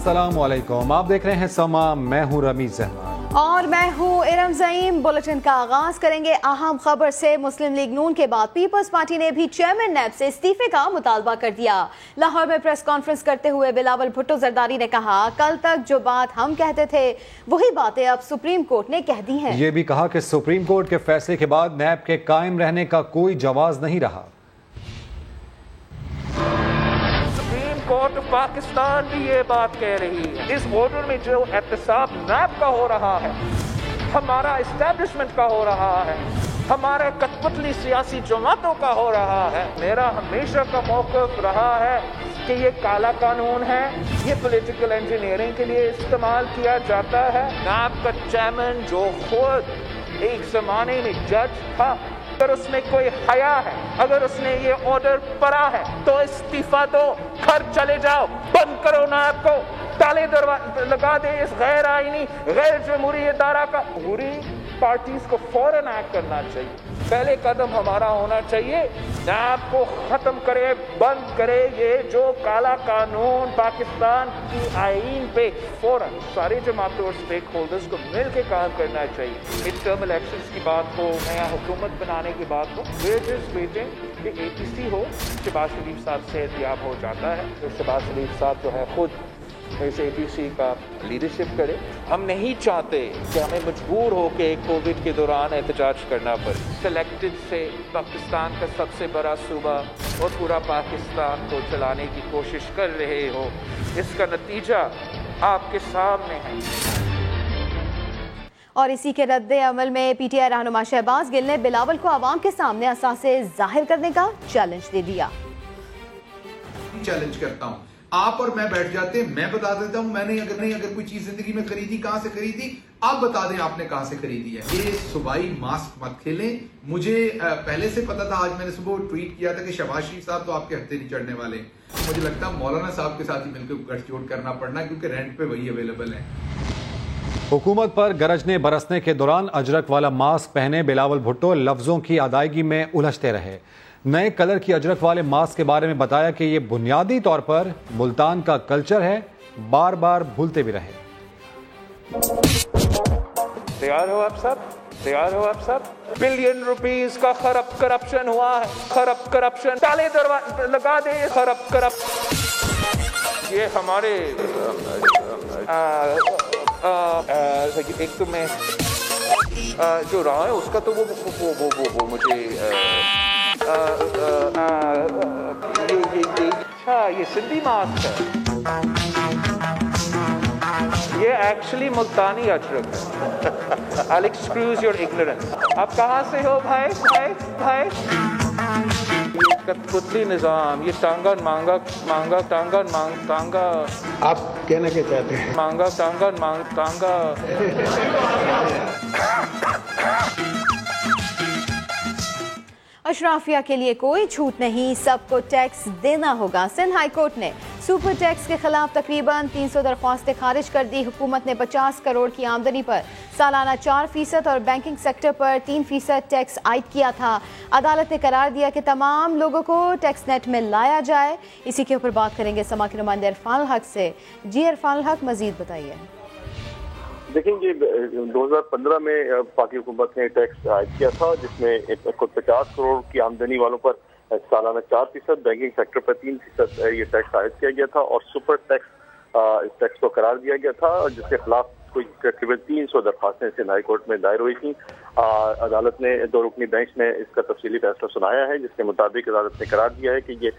अस्सलाम वालेकुम, आप देख रहे हैं समा, मैं हूं रमीज अहमद और मैं हूं इरम ज़ईम। बुलेटिन का आगाज करेंगे अहम खबर से। मुस्लिम लीग नून के बाद पीपल्स पार्टी ने भी चेयरमैन नैब से इस्तीफे का मुतालबा कर दिया। लाहौर में प्रेस कॉन्फ्रेंस करते हुए बिलावल भुट्टो जरदारी ने कहा, कल तक जो बात हम कहते थे वही बातें अब सुप्रीम कोर्ट ने कह दी हैं। ये भी कहा कि सुप्रीम कोर्ट के फैसले के बाद नैब के कायम रहने का कोई जवाज नहीं रहा। कोर्ट पाकिस्तान भी ये बात कह रही है, इस ऑर्डर में जो एहतसाब नैब का हो रहा है, हमारा एस्टैब्लिशमेंट का हो रहा है, हमारे कठपुतली सियासी जमातों का हो रहा है। मेरा हमेशा का मौक़िफ़ रहा है कि ये काला कानून है, ये पॉलिटिकल इंजीनियरिंग के लिए इस्तेमाल किया जाता है। नैब का चेयरमैन जो खुद एक ज़माने में जज था, अगर उसमें कोई हया है, अगर उसने ये ऑर्डर पढ़ा है तो इस्तीफा दो, घर चले जाओ, बंद करो नैब को, ताले लगा दे इस गैर आईनी गैर जमहूरी इदारा का। जमहूरी पार्टीज को फौरन एक्ट करना चाहिए। पहले कदम हमारा होना चाहिए, नैब को खत्म करे, बंद करे। ये जो काला कानून पाकिस्तान की आईन पे फौरन सारी जमातों और स्टेक होल्डर्स को मिल के काम करना चाहिए। मिड टर्म इलेक्शंस की बात हो, नया हुकूमत बनाने की बात हो, we're just waiting कि APC हो, शहबाज शरीफ साहब सेहतयाब हो जाता है तो शहबाज शरीफ साहब जो है खुद इस APC का लीडरशिप करे। हम नहीं चाहते कि हमें मजबूर हो के कोविड के दौरान एहतजाज करना पड़े। सिलेक्टेड से पाकिस्तान का सबसे बड़ा सूबा और पूरा पाकिस्तान को चलाने की कोशिश कर रहे हो, इसका नतीजा आपके सामने है। और इसी के रद्द अमल में PTI रहनुमा शहबाज गिल ने बिलावल को आवाम के सामने असासे जाहिर करने का चैलेंज दे दिया। चैलेंज करता हूँ, आप और मैं बैठ जाते हैं, मैं बता देता हूँ मैंने अगर कोई चीज जिंदगी में खरीदी, कहाँ से खरीदी, आप बता दें आपने कहाँ से खरीदी है। ये सुबाई मास्क मत खेलें। मुझे पहले से पता था, आज मैंने सुबह ट्वीट किया था कि शहबाज शरीफ साहब तो आपके हफ्ते नहीं चढ़ने वाले। मुझे लगता है मौलाना साहब के साथ ही मिलकर गठजोड़ करना पड़ना, क्योंकि रेंट पे वही अवेलेबल है। हुकूमत पर गरजने बरसने के दौरान अजरक वाला मास्क पहने बिलावल भुट्टो लफ्जों की अदायगी में उलझते रहे। नए कलर की अजरक वाले मास्क के बारे में बताया कि ये बुनियादी तौर पर मुल्तान का कल्चर है, बार बार भूलते भी रहे। तैयार हो आप सब? तैयार हो आप सब? बिलियन रुपीस का खरब करप्शन हुआ है, खरब करप्शन, ताले लगा दे खरब करप्शन। ये हमारे एक तो मैं जो रहा है उसका तो वो मुझे ये सिंधी मास्क है, ये एक्चुअली मुल्तानी अजरक है। I'll excuse your ignorance। आप कहाँ से हो भाई? भाई कठपुतली निजाम, ये टांगा मांगा टांगा आप कहना क्या चाहते हैं? मांगा टांगा अशराफिया के लिए कोई छूट नहीं, सबको टैक्स देना होगा। सिंध हाई कोर्ट ने सुपर टैक्स के खिलाफ तकरीबन 300 दरख्वास्तें खारिज कर दी। हुकूमत ने 50 करोड़ की आमदनी पर सालाना 4% और बैंकिंग सेक्टर पर 3% टैक्स आयद किया था। अदालत ने करार दिया कि तमाम लोगों को टैक्स नेट में लाया जाए। इसी के ऊपर बात करेंगे समा के नुमाइंदे इरफान हक से। जी इरफान हक, मजीद बताइए। देखेंगे 2015 में पाकि हुकूमत ने टैक्स आयद किया था, जिसमें 50 करोड़ की आमदनी वालों पर सालाना 4%, बैंकिंग सेक्टर पर 3% ये टैक्स आयद किया गया था और सुपर टैक्स इस टैक्स को करार दिया गया था, जिसके खिलाफ कोई तकरीबन 300 दरख्वास्तें सिंध हाई कोर्ट में दायर हुई थी। अदालत ने 2 रुकनी बेंच ने इसका तफसीली फैसला सुनाया है, जिसके मुताबिक अदालत ने करार दिया है कि ये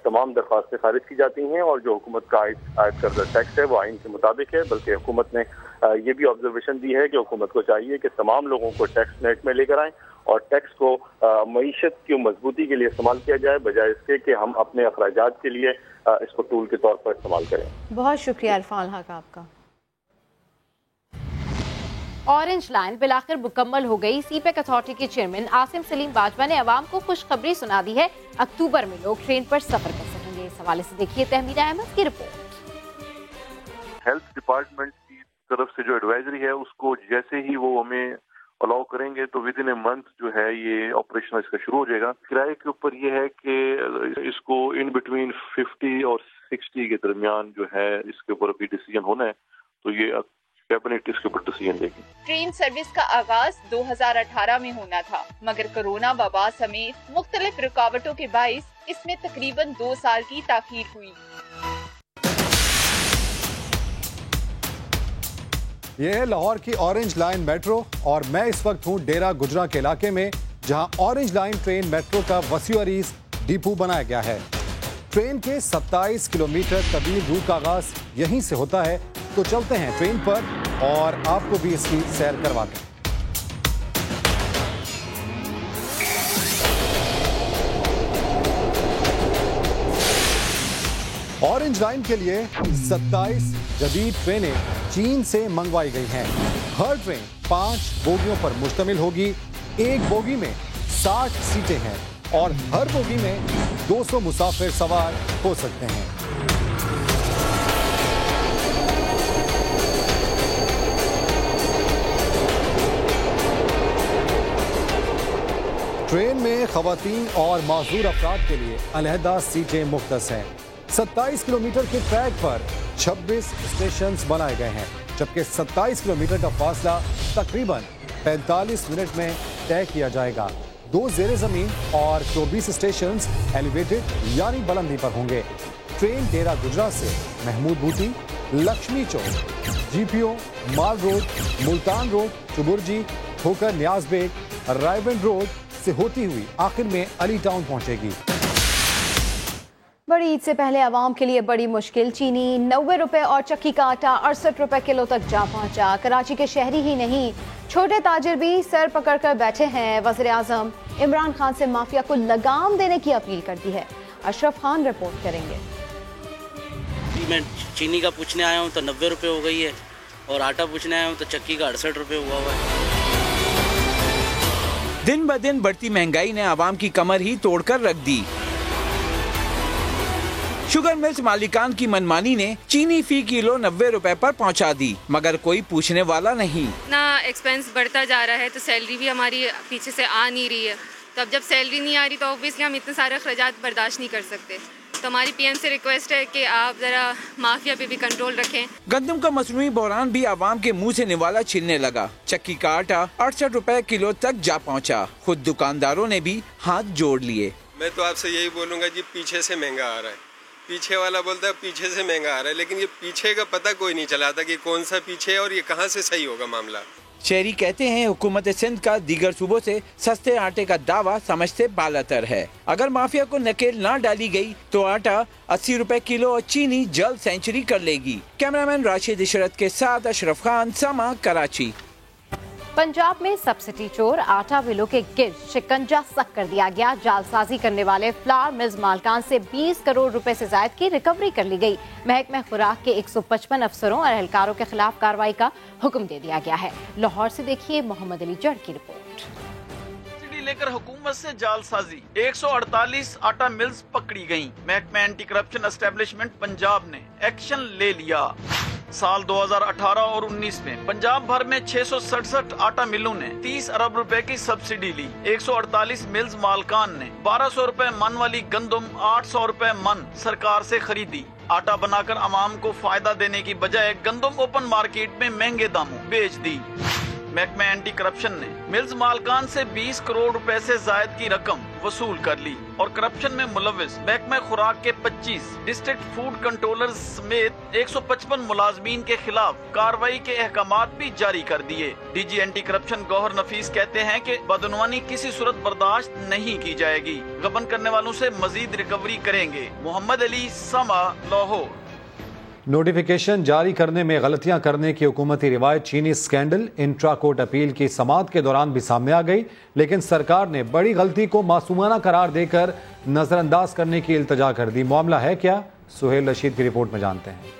तमाम दरख्वास्तें खारिज की जाती हैं और जो हुकूमत का आयद करदा टैक्स है वो आइन के मुताबिक है। बल्कि हुकूमत ने ये भी ऑब्जर्वेशन दी है कि हुकूमत को चाहिए कि तमाम लोगों को टैक्स नेट में लेकर आएं और टैक्स को मईशत की मजबूती के लिए इस्तेमाल किया जाए, बजाय इसके कि हम अपने अखराजात के लिए इसको टूल के तौर पर इस्तेमाल करें। बहुत शुक्रिया इरफान हक आपका। ऑरेंज लाइन बिलाखिर मुकम्मल हो गई। सीपेक अथॉरिटी के चेयरमैन आसिम सलीम बाजवा ने अवाम को खुशखबरी सुना दी है, अक्टूबर में लोग ट्रेन पर सफर कर सकेंगे। इस हवाले से देखिए तहमीना अहमद की रिपोर्ट। हेल्थ डिपार्टमेंट की तरफ से जो एडवाइजरी है उसको जैसे ही वो हमें الاؤ کریں گے تو ود ان اے منتھ جو ہے یہ آپریشن اس کا شروع ہو جائے گا. کرائے کے اوپر یہ ہے کہ اس کو ان بٹوین 50 اور 60 کے درمیان جو ہے اس کے اوپر ابھی ڈیسیجن ہونا ہے, تو یہ کیبنٹ اس کے اوپر ڈیسیجن لے گی. ٹرین سروس کا آغاز 2018 میں ہونا تھا, مگر کورونا وبا سمیت مختلف رکاوٹوں کے باعث اس میں تقریباً 2 سال کی تاخیر ہوئی. یہ ہے لاہور کی اورنج لائن میٹرو اور میں اس وقت ہوں ڈیرہ گجراں کے علاقے میں, جہاں اورنج لائن ٹرین میٹرو کا وسیع عریض ڈیپو بنایا گیا ہے. ٹرین کے 27 کلومیٹر طویل روٹ کا آغاز یہیں سے ہوتا ہے. تو چلتے ہیں ٹرین پر اور آپ کو بھی اس کی سیر کرواتے ہیں. اورنج لائن کے لیے 27 جدید ٹرینیں چین سے منگوائی گئی ہیں. ہر ٹرین 5 بوگیوں پر مشتمل ہوگی. ایک بوگی میں 60 سیٹیں ہیں اور ہر بوگی میں 200 مسافر سوار ہو سکتے ہیں. ٹرین میں خواتین اور معذور افراد کے لیے علیحدہ سیٹیں مختص ہیں. 27 کلومیٹر کے ٹریک پر 26 اسٹیشنز بنائے گئے ہیں, جبکہ 27 کلومیٹر کا فاصلہ تقریباً 45 منٹ میں طے کیا جائے گا. 2 زیر زمین اور 24 اسٹیشنز ایلیویٹڈ یعنی بلندی پر ہوں گے. ٹرین ڈیرہ گجراں سے محمود بوٹی, لکشمی چوک, جی پی او, مال روڈ, ملتان روڈ, چبرجی, ٹھوکر نیاز بیگ, رائے بند روڈ سے ہوتی ہوئی آخر میں علی ٹاؤن پہنچے گی. بڑی عید سے پہلے عوام کے لیے بڑی مشکل. چینی 90 روپے اور چکی کا آٹا 68 روپے کلو تک جا پہنچا. کراچی کے شہری ہی نہیں, چھوٹے تاجر بھی سر پکڑ کر بیٹھے ہیں. وزیر اعظم عمران خان سے مافیا کو لگام دینے کی اپیل کر دی ہے. اشرف خان رپورٹ کریں گے. میں چینی کا پوچھنے آیا ہوں تو 90 روپے ہو گئی ہے, اور آٹا پوچھنے آیا ہوں تو چکی کا 68 روپے ہوا ہے. دن بدن بڑھتی مہنگائی نے عوام کی کمر ہی توڑ کر رکھ دی. شوگر ملز مالکان کی منمانی نے چینی فی کلو 90 روپے پر پہنچا دی, مگر کوئی پوچھنے والا نہیں. اتنا ایکسپینس بڑھتا جا رہا ہے تو سیلری بھی ہماری پیچھے سے آ نہیں رہی ہے. تو اب جب سیلری نہیں آ رہی تو اوبیسلی ہم اتنے سارے اخراجات برداشت نہیں کر سکتے. تو ہماری پی ایم سے ریکویسٹ ہے کہ آپ ذرا مافیا پہ بھی کنٹرول رکھیں. گندم کا مصنوعی بحران بھی عوام کے منہ سے نوالا چھلنے لگا. چکی کا آٹا 68 روپے کلو تک جا پہنچا. خود دکانداروں نے بھی ہاتھ جوڑ لیے. میں تو آپ سے یہی بولوں گا جی, پیچھے سے مہنگا آ رہا ہے. پیچھے والا بولتا ہے پیچھے سے مہنگا آ رہا ہے, لیکن یہ پیچھے کا پتہ کوئی نہیں چلاتا کہ کون سا پیچھے ہے اور یہ کہاں سے صحیح ہوگا معاملہ. شہری کہتے ہیں حکومت سندھ کا دیگر صوبوں سے سستے آٹے کا دعویٰ سمجھ سے بالاتر ہے. اگر مافیا کو نکیل نہ ڈالی گئی تو آٹا 80 روپے کلو اور چینی جلد سینچری کر لے گی. کیمرامین راشد عشرت کے ساتھ اشرف خان, سما, کراچی. پنجاب میں سبسڈی چور آٹا ملوں کے گرد شکنجہ سخت کر دیا گیا. جعل سازی کرنے والے فلاور ملز مالکان سے 20 کروڑ روپے سے زائد کی ریکوری کر لی گئی. محکمہ خوراک کے 155 افسروں اور اہلکاروں کے خلاف کارروائی کا حکم دے دیا گیا ہے. لاہور سے دیکھیے محمد علی جڑ کی رپورٹ. سبسڈی لے کر حکومت سے جعل سازی, 148 آٹا ملز پکڑی گئیں. محکمہ اینٹی کرپشن اسٹیبلشمنٹ پنجاب نے ایکشن لے لیا. سال 2018 اور 19 میں پنجاب بھر میں 667 آٹا ملوں نے 30 ارب روپے کی سبسڈی لی. 148 ملز مالکان نے 1200 روپے من والی گندم 800 روپے من سرکار سے خریدی. آٹا بنا کر عوام کو فائدہ دینے کی بجائے گندم اوپن مارکیٹ میں مہنگے داموں بیچ دی. محکمہ اینٹی کرپشن نے ملز مالکان سے 20 کروڑ روپے سے زائد کی رقم وصول کر لی اور کرپشن میں ملوث محکمہ خوراک کے 25 ڈسٹرکٹ فوڈ کنٹرولرز سمیت 155 ملازمین کے خلاف کارروائی کے احکامات بھی جاری کر دیے. ڈی جی اینٹی کرپشن گوہر نفیس کہتے ہیں کہ بدعنوانی کسی صورت برداشت نہیں کی جائے گی. غبن کرنے والوں سے مزید ریکوری کریں گے. محمد علی, سما, لاہور. نوٹیفیکیشن جاری کرنے میں غلطیاں کرنے کی حکومتی روایت چینی سکینڈل انٹرا کورٹ اپیل کی سماعت کے دوران بھی سامنے آ گئی, لیکن سرکار نے بڑی غلطی کو معصومانہ قرار دے کر نظر انداز کرنے کی التجا کر دی. معاملہ ہے کیا؟ سہیل رشید کی رپورٹ میں جانتے ہیں.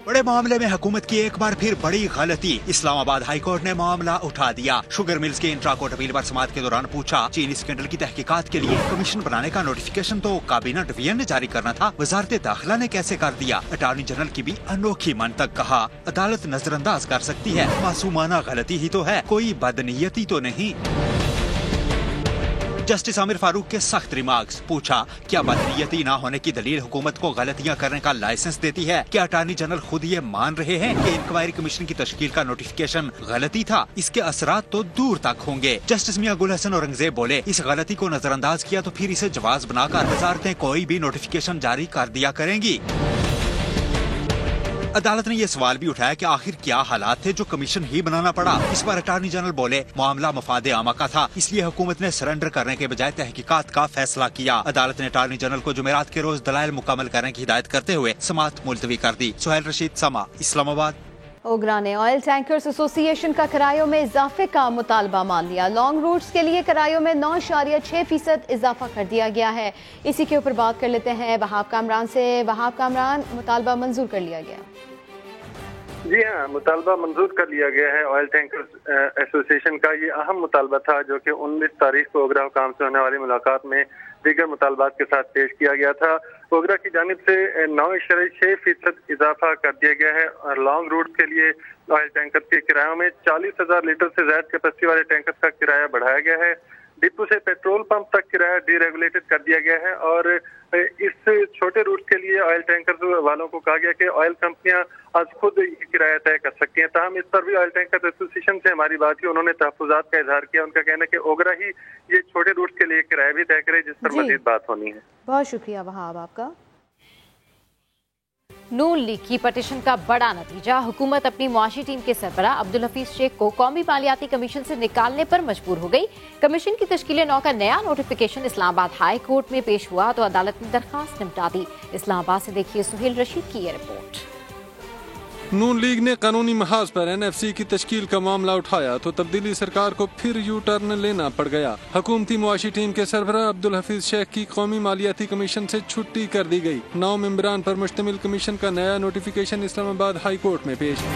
बड़े मामले में हुकूमत की एक बार फिर बड़ी गलती। इस्लामाबाद हाई कोर्ट ने मामला उठा दिया। शुगर मिल्स के इंट्रा कोर्ट अपील पर समाअत के दौरान पूछा, चीनी स्कैंडल की तहकीकात के लिए कमीशन बनाने का नोटिफिकेशन तो काबीना डिवीजन ने जारी करना था, वजारत दाखिला ने कैसे कर दिया। अटॉर्नी जनरल की भी अनोखी मंतक। कहा, अदालत नजरअंदाज कर सकती है, मासूमाना गलती ही तो है, कोई बदनीयती तो नहीं। जस्टिस आमिर फारूक के सख्त रिमार्क्स। पूछा, क्या बदनीयती ना होने की दलील हुकूमत को गलतियां करने का लाइसेंस देती है? क्या अटॉर्नी जनरल खुद ये मान रहे हैं कि इंक्वायरी कमीशन की तश्कील का नोटिफिकेशन गलती था? इसके असरात तो दूर तक होंगे। जस्टिस मियां गुल हसन औरंगजेब बोले, इस गलती को नजरअंदाज किया तो फिर इसे जवाज बनाकर वजारतें कोई भी नोटिफिकेशन जारी कर दिया करेंगी। अदालत ने ये सवाल भी उठाया कि आखिर क्या हालात थे जो कमीशन ही बनाना पड़ा। इस पर अटॉर्नी जनरल बोले, मामला मफादे आमा का था, इसलिए हुकूमत ने सरेंडर करने के बजाय तहकीकात का फैसला किया। अदालत ने अटॉर्नी जनरल को जुमेरात के रोज दलाइल मुकम्मल करने की हिदायत करते हुए समाअत मुलतवी कर दी। सुहैल रशीद, समा, इस्लामाबाद। ओगरा ने ऑयल टैंकर्स एसोसिएशन का किरायों में इजाफे का मुतालबा मान लिया। लॉन्ग रूट्स के लिए किरायों में 9.6% इजाफा कर दिया गया है। इसी के ऊपर बात कर लेते हैं वहाब कामरान से। वहाब कामरान, मुतालबा मंजूर कर लिया गया? जी हाँ, मुतालबा मंजूर कर लिया गया है। ऑयल टैंकर्स एसोसिएशन का ये अहम मुतालबा था जो कि 19 तारीख को ओगरा हुकाम से होने वाली मुलाकात में दीगर मुतालबात के साथ पेश किया गया था। ओगरा की जानिब से 9.6% इजाफा कर दिया गया है और लॉन्ग रूट के लिए ऑयल टैंकर के किरायों में 40,000 लीटर से ज्यादा कैपेसिटी वाले टैंकर का किराया बढ़ाया गया है। डिपो से पेट्रोल पंप तक किराया डीरेगुलेटेड कर दिया गया है और इस छोटे रूट के लिए ऑयल टैंकर वालों को कहा गया कि ऑयल कंपनियां आज खुद ये किराया तय कर सकती हैं। ताहम इस पर भी ऑयल टैंकर एसोसिएशन से हमारी बात की, उन्होंने तहफ़्फ़ुज़ात का इजहार किया। उनका कहना है कि ओगरा ही ये छोटे रूट के लिए किराया भी तय करे, जिस पर मजीद बात होनी है। बहुत शुक्रिया वहाब आपका। नून लीग की पटिशन का बड़ा नतीजा, हुकूमत अपनी मुआशी टीम के सरबराह अब्दुल हफीज शेख को कौमी मालियाती कमीशन से निकालने पर मजबूर हो गई। कमीशन की तश्कील 9 का नया नोटिफिकेशन इस्लामाबाद हाई कोर्ट में पेश हुआ तो अदालत ने दरखास्त निपटा दी। इस्लामाबाद से देखिए सुहेल रशीद की ये रिपोर्ट। नून लीग ने कानूनी महाज पर एनएफसी की तश्कील का मामला उठाया तो तब्दीली सरकार को फिर यू टर्न लेना पड़ गया। हुकूमती मुआशी टीम के सरबराह अब्दुल हफीज शेख की कौमी मालियाती कमीशन से छुट्टी कर दी गई। 9 मेंबरान पर मुश्तमिल कमीशन का नया नोटिफिकेशन इस्लामाबाद हाई कोर्ट में पेश।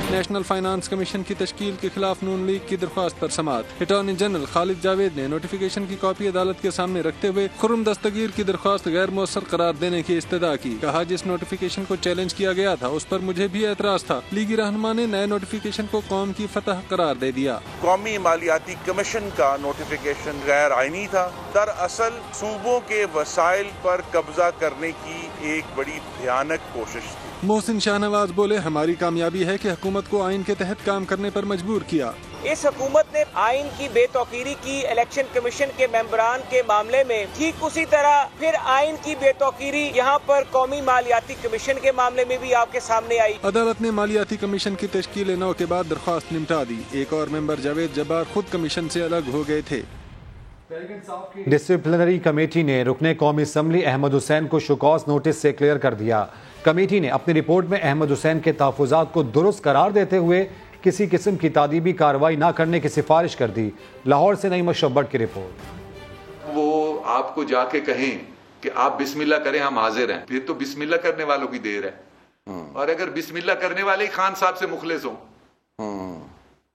नेशनल फाइनेंस कमीशन की तश्कील के खिलाफ नून लीग की दरख्वास्त पर समाअत। अटॉर्नी जनरल खालिद जावेद ने नोटिफिकेशन की कॉपी अदालत के सामने रखते हुए खुर्रम दस्तगीर की दरख्वास्त गैर मौसर करार देने की इस्तदा की। कहा, जिस नोटिफिकेशन को चैलेंज किया गया था उस पर मुझे भी एतराज था। लीगी रहनुमा ने नए नोटिफिकेशन को कौम की फतह करार दे दिया। कौमी मालियाती कमीशन का नोटिफिकेशन गैर आईनी था। दरअसल सूबों के वसाइल पर कब्जा करने की एक बड़ी भयानक कोशिश थी। मोहसिन शाहनवाज बोले, हमारी कामयाबी है कि हुकूमत को आइन के तहत काम करने पर मजबूर किया। इस हुकूमत ने आइन की बेतौकीरी की इलेक्शन कमीशन के मेंबरान के मामले में, ठीक उसी तरह फिर आइन की बेतौकीरी यहाँ पर कौमी मालियाती कमीशन के मामले में भी आपके सामने आई। अदालत ने मालियाती कमीशन की तश्कील 9 के बाद दरख्वास्त निपटा दी। एक और मेंबर जावेद जब्बार खुद कमीशन से अलग हो गए थे। डिसिप्लिनरी कमेटी ने रुकने कौमी असम्बली अहमद हुसैन को शुकॉस नोटिस से क्लियर कर दिया। कमेटी ने अपनी रिपोर्ट में अहमद हुसैन के तहफ़्फ़ुज़ात को दुरुस्त करार देते हुए किसी किस्म की तादीबी कार्रवाई न करने की सिफारिश कर दी। लाहौर से नईम शब्बट की रिपोर्ट। वो आपको जाके कहें कि आप बिस्मिल्लाह करें, हम हाजिर हैं, फिर तो बिस्मिल्लाह करने वालों की देर है। और अगर बिस्मिल्लाह करने वाले ही खान साहब से मुखलिस हों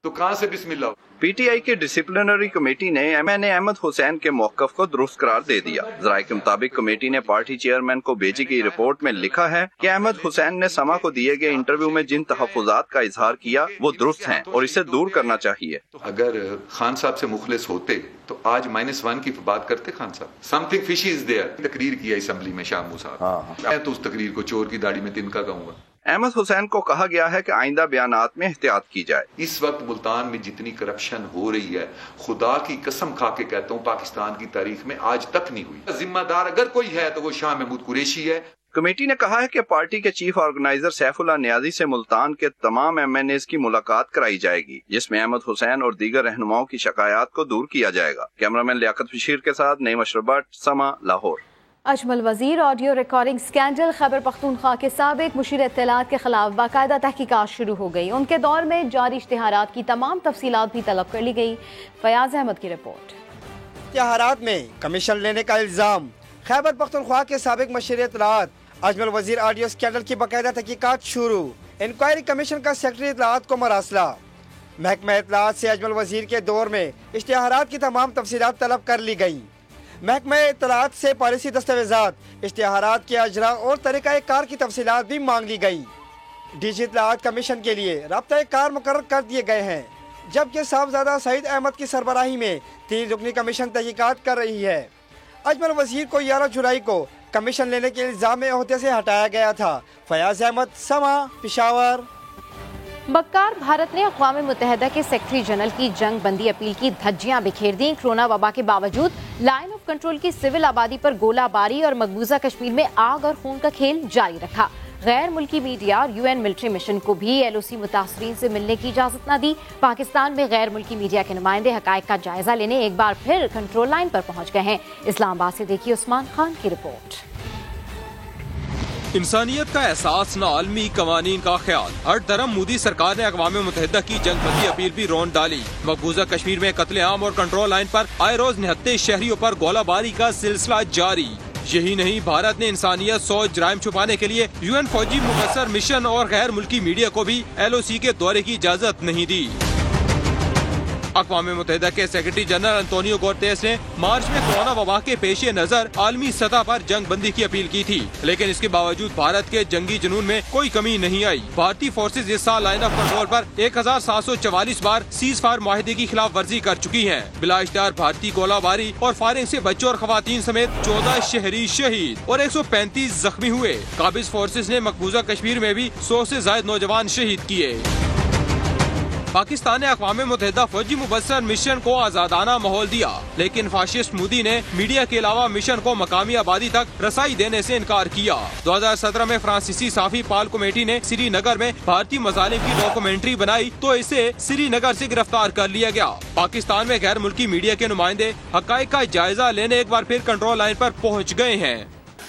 तो कहां से बिस्मिल्लाह? पीटीआई की डिसिप्लिनरी कमेटी ने अहमद हुसैन के मौक़िफ़ को दुरुस्त करार दे दिया। ज़राए के मुताबिक कमेटी ने पार्टी चेयरमैन को भेजी गई रिपोर्ट में लिखा है कि अहमद हुसैन ने समा को दिए गए इंटरव्यू में जिन तहफ़्फ़ुज़ात का इजहार किया वो दुरुस्त हैं और इसे दूर करना चाहिए। अगर खान साहब से मुखलिस होते तो आज -1 की बात करते Khan Sahab. Something fishy is there. तकरीर किया असम्बली में शामू साहब, मैं तो उस तकरीर को चोर की दाढ़ी में तिनका कहूँगा। अहमद हुसैन को कहा गया है कि आइंदा बयानात में एहतियात की जाए। इस वक्त मुल्तान में जितनी करप्शन हो रही है, खुदा की कसम खा के कहता हूँ पाकिस्तान की तारीख में आज तक नहीं हुई। जिम्मेदार अगर कोई है तो वो शाह महमूद कुरैशी है। कमेटी ने कहा है कि पार्टी के चीफ ऑर्गेनाइजर सैफुल्लाह नियाजी से मुल्तान के तमाम MNAs की मुलाकात कराई जाएगी, जिसमें अहमद हुसैन और दीगर रहनुमाओं की शिकायत को दूर किया जाएगा। कैमरामैन लियाकत बशीर के साथ नईम अशरफ, समा, लाहौर। अजमल वजीर audio recording scandal, Khyber Pakhtunkhwa के साबिक मुशीर इत्तलात के खिलाफ बाकायदा तहकीकात शुरू हो गई। उनके दौर में जारी इश्तिहारात की तमाम तफसीलात भी तलब कर ली गई। फयाज अहमद की रिपोर्ट। इश्तिहारात में कमीशन लेने का इल्जाम, खैबर पख्तूनख्वा के साबिक मुशीर इत्तलात अजमल वजीर ऑडियो स्कैंडल की बाकायदा तहकीकात शुरू, इंक्वायरी कमीशन का सेक्रेटरी इत्तलाआत को मरासला। महकमा इत्तलाआत से अजमल वजीर के दौर में इश्तिहारात की तमाम तफसीलात तलब कर ली गई। महकमा इत्तलाआत से पॉलिसी दस्तावेजात, इश्तिहारात के अजरा और तरीक़ाकार की तफसीलात भी मांग ली गई। डीजी इत्तलाआत कमीशन के लिए राब्ता-ए-कार मुकर्रर कर दिए गए हैं, जबकि साहबजादा सईद अहमद की सरबराही में 3 रुकनी कमीशन तहकीकात कर रही है। अजमल वजीर को 11 जुलाई को कमीशन लेने के इल्जाम में ओहदे से हटाया गया था। फयाज अहमद, समा, पेशावर। बक्कार भारत ने अक़वाम मुत्तहिदा के सेक्रेटरी जनरल की जंग बंदी अपील की धज्जियां बिखेर दी। कोरोना वबा के बावजूद लाइन ऑफ कंट्रोल की सिविल आबादी पर गोलाबारी और मकबूजा कश्मीर में आग और खून का खेल जारी रखा। गैर मुल्की मीडिया और UN मिलिट्री मिशन को भी LOC मुतासरीन से मिलने की इजाजत न दी। पाकिस्तान में गैर मुल्की मीडिया के नुमाइंदे हकायक का जायजा लेने एक बार फिर कंट्रोल लाइन पर पहुंच गए हैं। इस्लामाबाद से देखिए उस्मान खान की रिपोर्ट। इंसानियत का एहसास न आलमी कवानीन का ख्याल, हर धर्म मोदी सरकार ने अक़वाम मुत्तहिदा की जंग बंदी अपील भी रोन डाली। मकबूजा कश्मीर में कत्लेआम और कंट्रोल लाइन पर आए रोज निहत्ते शहरियों पर गोलाबारी का सिलसिला जारी। यही नहीं, भारत ने इंसानियत सोच जराइम छुपाने के लिए UN फौजी मुबस्सर मिशन और गैर मुल्की मीडिया को भी LOC के दौरे की इजाजत नहीं दी। अक़वाम मुत्तहिदा के सेक्रेटरी जनरल अंतोनियो गुतेरेस ने मार्च में कोरोना वबा के पेश नजर आलमी सतह पर जंग बंदी की अपील की थी, लेकिन इसके बावजूद भारत के जंगी जुनून में कोई कमी नहीं आई। भारतीय फोर्सेज इस साल लाइन ऑफ कंट्रोल पर 1744 बार सीज फायर माहिदे की खिलाफ वर्जी कर चुकी हैं। बिलाश्तार भारतीय गोलाबारी और फायरिंग से बच्चों और खवातीन समेत 14 शहरी शहीद और 135 जख्मी हुए। काबिज फोर्सेज ने मकबूजा कश्मीर में भी 100 से ज्यादा नौजवान शहीद किए। पाकिस्तान ने अक़वाम मुत्तहिदा फौजी मुबस्सर मिशन को आजादाना माहौल दिया, लेकिन फाशिस्ट मोदी ने मीडिया के अलावा मिशन को मकामी आबादी तक रसाई देने से इनकार किया। 2017 में फ्रांसीसी साफी पाल कमेटी ने श्रीनगर में भारतीय मजालिम की डॉक्यूमेंट्री बनाई तो इसे श्रीनगर से गिरफ्तार कर लिया गया। पाकिस्तान में गैर मुल्की मीडिया के नुमाइंदे हक़ाइक़ का जायजा लेने एक बार फिर कंट्रोल लाइन पर पहुँच गए हैं।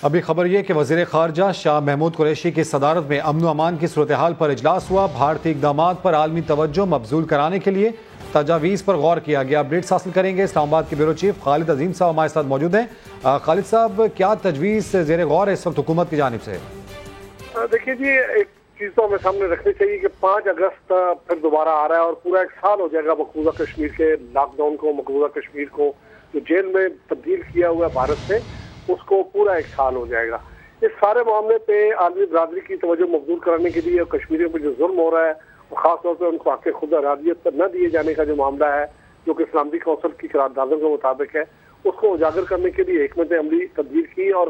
अभी खबर ये कि वज़ीर ख़ारजा शाह महमूद कुरैशी की सदारत में अमन अमान की सूरत हाल पर इजलास हुआ। भारतीय इक़दामात पर आलमी तवज्जो मबजूल कराने के लिए तजावीज़ पर गौर किया गया। अपडेट्स हासिल करेंगे। इस्लामाबाद के ब्यूरो चीफ खालिद अजीम साहब हमारे साथ मौजूद हैं। खालिद साहब, क्या तजवीज़ ज़ेर गौर है इस वक्त हुकूमत की जानिब से? देखिए जी, एक चीज़ तो हमें सामने रखनी चाहिए कि 5 अगस्त फिर दोबारा आ रहा है और पूरा 1 साल हो जाएगा मकबूजा कश्मीर के लॉकडाउन को, मकबूजा कश्मीर को जो जेल में तब्दील किया हुआ है भारत से, उसको पूरा 1 साल हो जाएगा। इस सारे मामले पे आलमी बरादरी की तवज्जो मबजूल कराने के लिए कश्मीरियों पर जो जुल्म हो रहा है, खासतौर पर उनको हक़ खुद अरादियत पर न दिए जाने का जो मामला है, जो कि इस्लामी कौंसिल की करारदादों के मुताबिक है, उसको उजागर करने के लिए हिकमत अमली तब्दील की और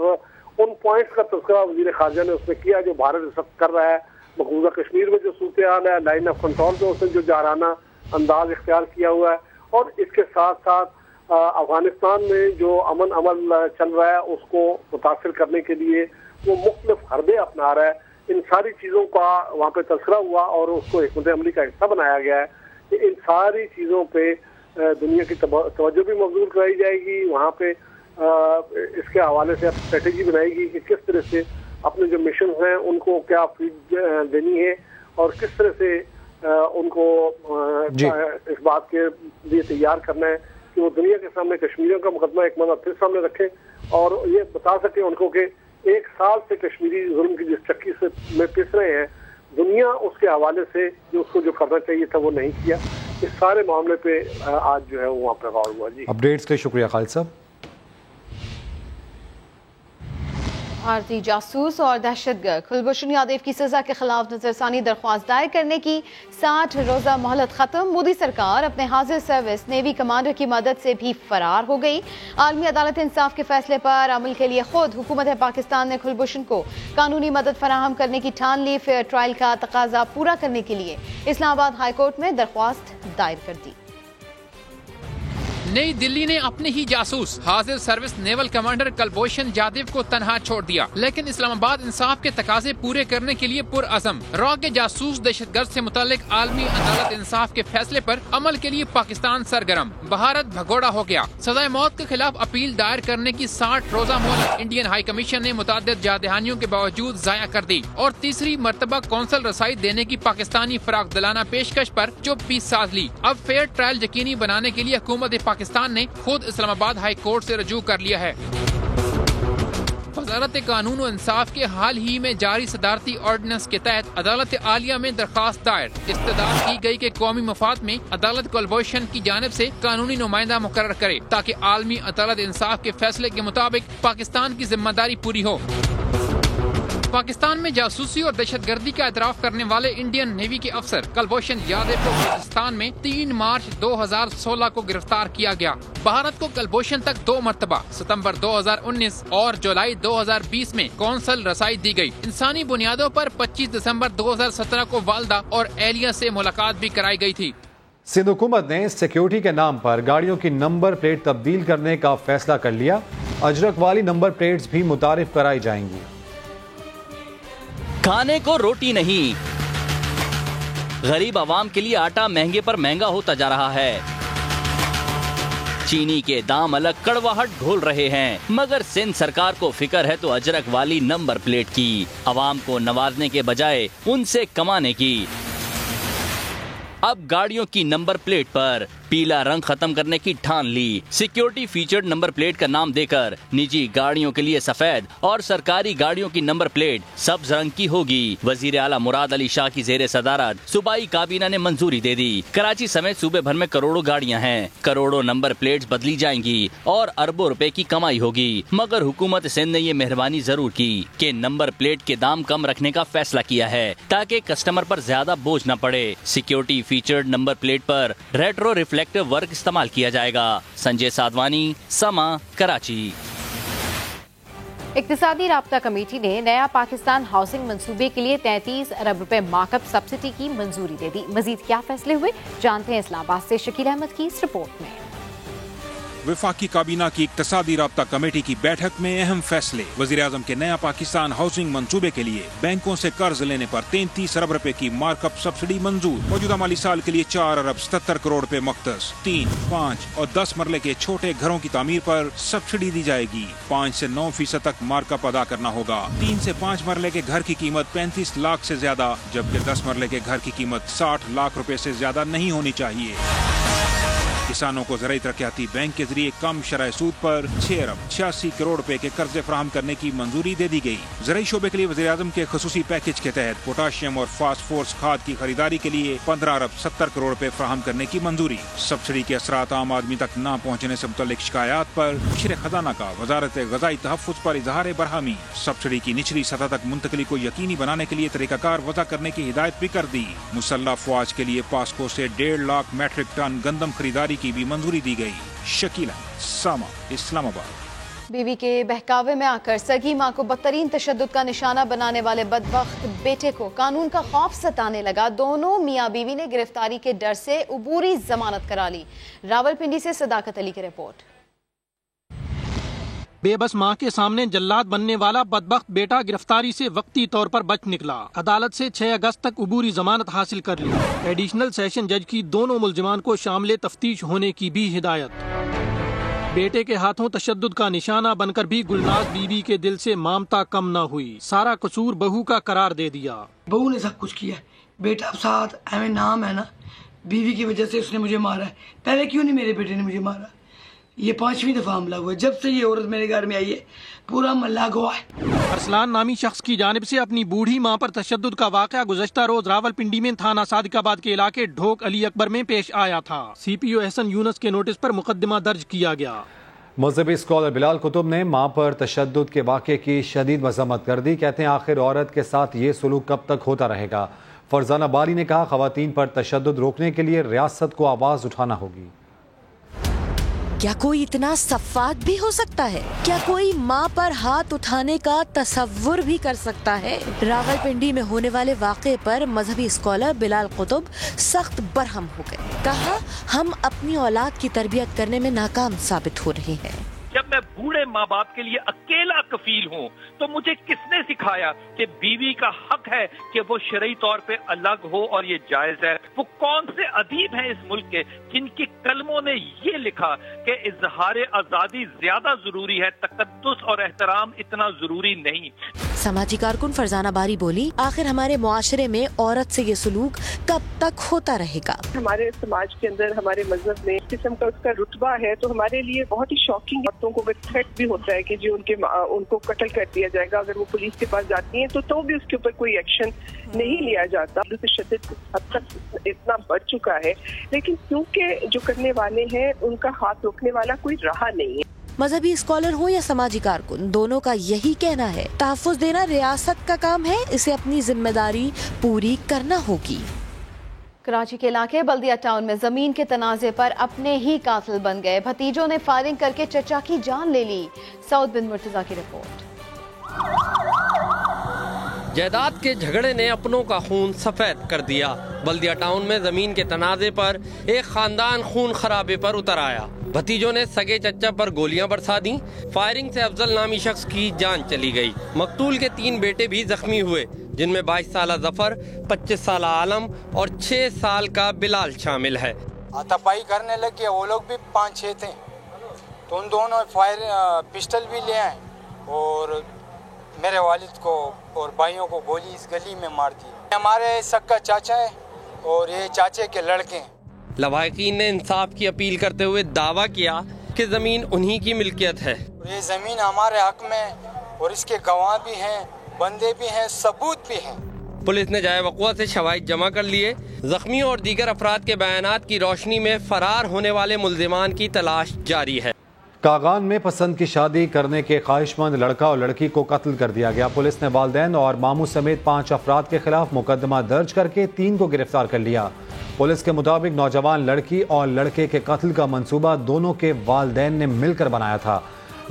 उन पॉइंट्स का तज़किरा वज़ीर ख़ारजा ने उसमें किया जो भारत इस वक्त कर रहा है। मकबूजा कश्मीर में जो सूरत हाल है, लाइन ऑफ कंट्रोल पे उसने जो जाराना अंदाज इख्तियार किया हुआ है, और इसके साथ साथ अफगानिस्तान में जो अमन अमल चल रहा है उसको मुतासिर करने के लिए वो मुख्तलिफ हरबे अपना रहा है। इन सारी चीज़ों का वहाँ पे तज़किरा हुआ और उसको हिकमत अमली का हिस्सा बनाया गया है कि इन सारी चीज़ों पे दुनिया की तवज्जो भी मबजूल कराई जाएगी। वहाँ पे इसके हवाले से स्ट्रेटेजी बनाएगी कि किस तरह से अपने जो मिशन हैं उनको क्या फीड देनी है और किस तरह से उनको इस बात के लिए तैयार करना है कि वो दुनिया के सामने कश्मीरियों का मुकदमा एक मरतबा फिर सामने रखें और ये बता सकें उनको कि 1 साल से कश्मीरी जुल्म की जिस चक्की से में पिस रहे हैं, दुनिया उसके हवाले से जो उसको जो करना चाहिए था वो नहीं किया। इस सारे मामले पे आज जो है वो वहाँ पे गौर हुआ। जी, अपडेट्स के लिए शुक्रिया खालिद साहब। भारतीय जासूस और दहशतगर्द कुलभूषण यादव की सजा के खिलाफ नजरसानी दरख्वास्त दायर करने की 60 रोजा मोहलत खत्म। मोदी सरकार अपने हाजिर सर्विस नेवी कमांडर की मदद से भी फरार हो गई। आलमी अदालत इंसाफ के फैसले पर अमल के लिए खुद हुकूमत पाकिस्तान ने कुलभूषण को कानूनी मदद फराहम करने की ठान ली। फेयर ट्रायल का तकाजा पूरा करने के लिए इस्लामाबाद हाई कोर्ट में दरख्वास्त दायर कर दी। नई दिल्ली ने अपने ही जासूस हाजिर service naval commander Kulbhushan Yadav को तनहा छोड़ दिया, लेकिन इस्लामाबाद इंसाफ के तकाजे पूरे करने के लिए पुरअज़म। रॉ के जासूस दहशतगर्द से मुतालिक आलमी अदालत इंसाफ के फैसले पर अमल के लिए पाकिस्तान सरगर्म। भारत भगोड़ा हो गया। सजाए मौत के खिलाफ अपील दायर करने की 60 रोजा मोहलत इंडियन हाई कमीशन ने मुतअद्दिद याददहानियों के बावजूद जाया कर दी और तीसरी मरतबा कौंसल रसाई देने की पाकिस्तानी फराक दिलाना पेशकश पर चुप भी साध ली। अब फेयर ट्रायल यकीनी बनाने के लिए हुकूमत पाकिस्तान ने खुद इस्लामाबाद हाई कोर्ट से रजू कर लिया है। वजारत कानून और इंसाफ के हाल ही में जारी सदारती ऑर्डिनेंस के तहत अदालत आलिया में दरखास्त दायर इस्तदाद की गई कि कौमी मफाद में अदालत कॉर्पोरेशन की जानिब से कानूनी नुमाइंदा मुकर्रर करे ताकि आलमी अदालत इंसाफ के फैसले के मुताबिक पाकिस्तान की जिम्मेदारी पूरी हो। पाकिस्तान में जासूसी और दहशतगर्दी का एतराफ करने वाले इंडियन नेवी के अफसर कुलभूषण यादव को पाकिस्तान में 3 मार्च 2016 को गिरफ्तार किया गया। भारत को कुलभूषण तक 2 मरतबा सितंबर 2019 और जुलाई 2020 में कौंसल रसाई दी गई। इंसानी बुनियादों पर 25 दिसंबर 2017 को वालदा और एहलिया से मुलाकात भी कराई गई थी। सिंध हुकूमत ने सिक्योरिटी के नाम पर गाड़ियों की नंबर प्लेट तब्दील करने का फैसला कर लिया। अजरक वाली नंबर प्लेट्स भी मुतारिफ कराई जाएंगी। खाने को रोटी नहीं, गरीब आवाम के लिए आटा महंगे पर महंगा होता जा रहा है। चीनी के दाम अलग कड़वाहट घोल रहे हैं, मगर सिंध सरकार को फिक्र है तो अजरक वाली नंबर प्लेट की, आवाम को नवाजने के बजाय उनसे कमाने की। अब गाड़ियों की नंबर प्लेट पर पीला रंग खत्म करने की ठान ली। सिक्योरिटी फीचर्ड नंबर प्लेट का नाम देकर निजी गाड़ियों के लिए सफेद और सरकारी गाड़ियों की नंबर प्लेट सब्ज रंग की होगी। वजीर आला मुराद अली शाह की जेर सदारत सूबाई काबीना ने मंजूरी दे दी। कराची समेत सूबे भर में करोड़ों गाड़ियां हैं, करोड़ों नंबर प्लेट्स बदली जाएंगी और अरबों रुपए की कमाई होगी। मगर हुकूमत सिंध ने ये मेहरबानी जरूर की कि नंबर प्लेट के दाम कम रखने का फैसला किया है ताकि कस्टमर पर ज्यादा बोझ न पड़े। सिक्योरिटी फीचर्ड नंबर प्लेट पर रेट्रो रिफ्लेक्टिव वर्क इस्तेमाल किया जाएगा। संजय साधवानी, समा, कराची। इक्तिसादी राब्ता कमेटी ने नया पाकिस्तान हाउसिंग मंसूबे के लिए 33 अरब रुपए मार्कअप सब्सिडी की मंजूरी दे दी। मजीद क्या फैसले हुए, जानते हैं इस्लामाबाद से शकील अहमद की इस रिपोर्ट में। वफाकी काबीना की इक्तिसादी राब्ता कमेटी की बैठक में अहम फैसले। वज़ीर-ए-आज़म के नया पाकिस्तान हाउसिंग मंसूबे के लिए बैंकों से कर्ज लेने पर 33 अरब रुपए की मार्कअप सब्सिडी मंजूर। मौजूदा माली साल के लिए 4 अरब 77 करोड़ रुपए मख्तस। 3, 5 और 10 मरले के छोटे घरों की तामीर पर सब्सिडी दी जाएगी। 5 से 9% तक मार्कअप अदा करना होगा। 3 से 5 मरले के घर की कीमत 35 लाख से ज्यादा, जबकि 10 मरले के घर की कीमत 60 लाख रुपए से ज्यादा नहीं होनी चाहिए। किसानों को ज़राई तरक्याती बैंक के जरिए कम शरह सूद पर 6 अरब 86 करोड़ रुपए के कर्जे फराहम करने की मंजूरी दे दी गई। ज़राई शोबे के लिए वज़ीर-ए-आज़म के खसूसी पैकेज के तहत पोटाशियम और फास्फोरस खाद की खरीदारी के लिए 15 अरब 70 करोड़ रुपए फराहम करने की मंजूरी। सब्सिडी के असरात आम आदमी तक न पहुँचने से मुतल्लिक शिकायत पर मुशीर खजाना का वजारत ग़ज़ाई तहफ़्फ़ुज़ पर इजहार बरहमी। सब्सिडी की निचली सतह तक मुंतकली को यकीनी बनाने के लिए तरीकाकार वज़ा करने की हिदायत भी कर दी। मुसल्लह फ़ौज के लिए पास्को से 1.5 लाख मैट्रिक टन गंदम खरीदारी की भी मंजूरी दी गई। शकीला, सामा, इस्लामाबाद। बीवी के बहकावे में आकर सगी मां को बदतरीन तशद्दुद का निशाना बनाने वाले बदबख्त बेटे को कानून का खौफ सताने लगा। दोनों मियां बीवी ने गिरफ्तारी के डर से उबूरी जमानत करा ली। रावलपिंडी से सदाकत अली की रिपोर्ट। बेबस मां के सामने जल्लाद बनने वाला बदबख्त बेटा गिरफ्तारी से वक्ती तौर पर बच निकला। अदालत से 6 अगस्त तक उबूरी जमानत हासिल कर ली। एडिशनल सेशन जज की दोनों मुलजिमान को शामिल तफ्तीश होने की भी हिदायत। बेटे के हाथों तशद्दुद का निशाना बनकर भी गुलनाज बीवी के दिल से ममता कम न हुई। सारा कसूर बहू का करार दे दिया। बहू ने सब कुछ किया, बेटा साथ हमें नाम है ना, बीवी की वजह से उसने मुझे मारा है। पहले क्यों नहीं मेरे बेटे ने मुझे मारा? ये 5वीं दफा हमला हुआ है। जब से ये औरत मेरे घर में आई है पूरा मल्ला गवा है। अरसलान नामी शख्स की जानिब से अपनी बूढ़ी मां पर तशद्दुद का वाकया गुज़श्ता रोज रावलपिंडी में थाना सादिकाबाद के इलाके ढोक अली अकबर में पेश आया था। CPO एहसन यूनुस के नोटिस पर मुकदमा दर्ज किया गया। मजहबी स्कॉलर बिलाल कुतुब ने मां पर तशद्दुद के वाक़े की शदीद मज़म्मत कर दी। कहते हैं आखिर औरत के साथ ये सलूक कब तक होता रहेगा। फरजाना बारी ने कहा ख़वातीन पर तशद्दुद रोकने के लिए रियासत को आवाज़ उठाना होगी। क्या कोई इतना सफ़ाक भी हो सकता है? क्या कोई माँ पर हाथ उठाने का तसव्वुर भी कर सकता है? रावलपिंडी में होने वाले वाक़े पर मजहबी स्कॉलर बिलाल कुतुब सख्त बरहम हो गए। कहा, हम अपनी औलाद की तरबियत करने में नाकाम साबित हो रहे हैं। जब मैं बूढ़े माँ बाप के लिए अकेला कफील हूँ तो मुझे किसने सिखाया कि बीवी का हक है कि वो शरई तौर पे अलग हो और ये जायज है? वो कौन से अदीब हैं इस मुल्क के जिनके कलमों ने ये लिखा कि इजहार आजादी ज्यादा जरूरी है, तकद्दुस और एहतराम इतना जरूरी नहीं? समाजी कारकुन फरजाना बारी बोली, आखिर हमारे मुआशरे में औरत से ये सलूक कब तक होता रहेगा? हमारे समाज के अंदर, हमारे मजहब में इस किस्म का उसका रुतबा है, तो हमारे लिए बहुत ही शॉकिंग। औरतों को थ्रेट भी होता है कि जी उनको कत्ल कर दिया जाएगा अगर वो पुलिस के पास जाती हैं, तो भी उसके ऊपर कोई एक्शन नहीं लिया जाता। तशद्दुद हद तक इतना बढ़ चुका है, लेकिन क्योंकि जो करने वाले हैं उनका हाथ रोकने वाला कोई रहा नहीं है। मजहबी स्कॉलर हो या समाजी कारकुन, दोनों का यही कहना है, तहफ़्फ़ुज़ देना रियासत का काम है, इसे अपनी जिम्मेदारी पूरी करना होगी। कराची के इलाके बल्दिया टाउन में जमीन के तनाज़े पर अपने ही कातिल बन गए भतीजों ने फायरिंग करके चचा की जान ले ली। सऊद बिन मुर्तज़ा की रिपोर्ट। जायदाद के झगड़े ने अपनों का खून सफेद कर दिया। बल्दिया टाउन में जमीन के तनाज़े पर एक खानदान खून खराबे पर उतर आया। भतीजों ने सगे चचा पर गोलियां बरसा दी। फायरिंग से अफजल नामी शख्स की जान चली गई। मकतूल के 3 बेटे भी जख्मी हुए, जिनमें 22 साल जफर, 25 साल आलम और 6 साल का बिलाल शामिल है। हाथापाई करने लगे, वो लोग भी 5-6 थे, तो उन दोनों पिस्टल भी ले आए और मेरे वालिद को और भाइयों को गोली इस गली में मार दी। हमारे सक्का चाचा है और ये चाचे के लड़के हैं। लवाहिकीन ने इंसाफ की अपील करते हुए दावा किया कि जमीन उन्हीं की मिल्कियत है। ये जमीन हमारे हक में और इसके गवाह भी हैं, बंदे भी हैं, सबूत भी हैं। पुलिस ने जाए वक़ुआ से शवाहिद जमा कर लिए। जख्मियों और दीगर अफराद के बयानात की रोशनी में फरार होने वाले मुल्जिमान की तलाश जारी है। कागान में पसंद की शादी करने के ख्वाहिशमंद लड़का और लड़की को कत्ल कर दिया गया। पुलिस ने वालिदैन और मामू समेत 5 अफराद के खिलाफ मुकदमा दर्ज करके 3 को गिरफ्तार कर लिया। पुलिस के मुताबिक नौजवान लड़की और लड़के के कत्ल का मंसूबा दोनों के वालिदैन ने मिलकर बनाया था।